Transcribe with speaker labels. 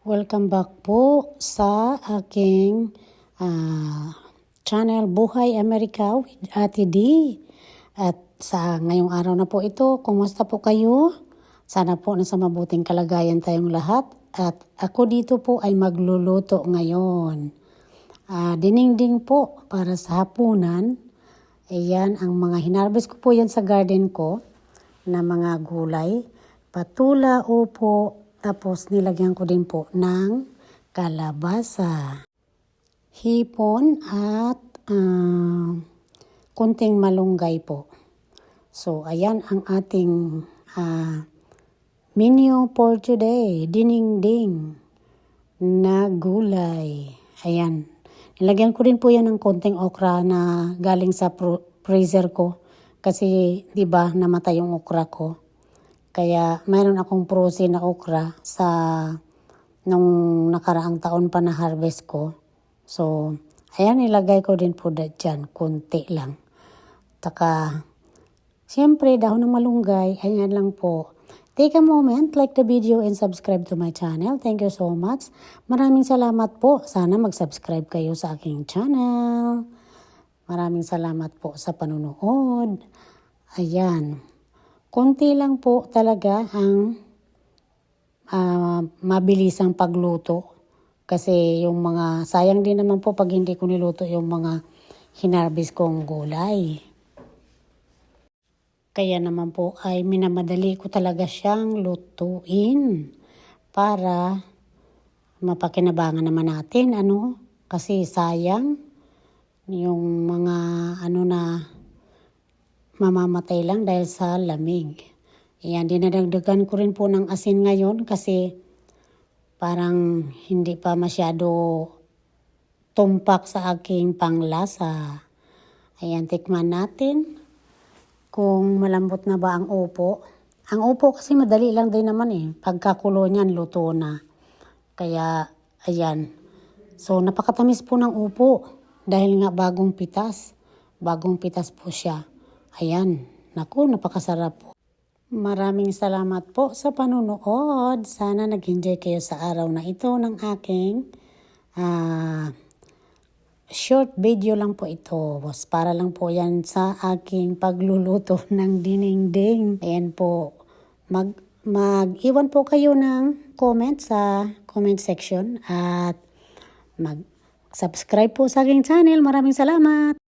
Speaker 1: Welcome back po sa aking channel Buhay Amerika with Ate D. At sa ngayong araw na po ito, kumusta po kayo? Sana po nasa mabuting kalagayan tayong lahat. At ako dito po ay magluluto ngayon. Dinding po para sa hapunan. Ayan, ang mga hinarvest ko po yan sa garden ko na mga gulay. Patula, upo, tapos nilagyan ko din po ng kalabasa, hipon at kunting malunggay po. So ayan ang ating menu for today. Dinding na gulay. Ayan. Nilagyan ko rin po yan ng konting okra na galing sa freezer ko. Kasi 'di ba namatay yung okra ko. Kaya mayroon akong frozen na okra sa nung nakaraang taon pa na harvest ko. So, ayan, ilagay ko din po dyan, kunti lang. Taka, siyempre, dahon ng malunggay, ayan lang po. Take a moment, like the video and subscribe to my channel. Thank you so much. Maraming salamat po. Sana mag-subscribe kayo sa aking channel. Maraming salamat po sa panunood. Ayan. Konti lang po talaga ang mabilisang pagluto. Kasi yung mga, sayang din naman po pag hindi ko niluto yung mga hinarvest kong gulay. Kaya naman po ay minamadali ko talaga siyang lutuin para mapakinabangan naman natin. Kasi sayang yung mga na mamamatay lang dahil sa lamig. Ayan, dinadagdagan ko rin po ng asin ngayon kasi parang hindi pa masyado tumpak sa aking panglasa. Ayan, tikman natin kung malambot na ba ang upo. Ang upo kasi madali lang din naman Pagkakulo niyan, luto na. Kaya, ayan. So, napakatamis po ng upo dahil nga bagong pitas. Bagong pitas po siya. Ayan, naku, napakasarap po. Maraming salamat po sa panunood. Sana nag-enjoy kayo sa araw na ito ng aking short video lang po ito. Para lang po yan sa aking pagluluto ng dinding. Ayan po, mag-iwan po kayo ng comment sa comment section at mag-subscribe po sa aking channel. Maraming salamat.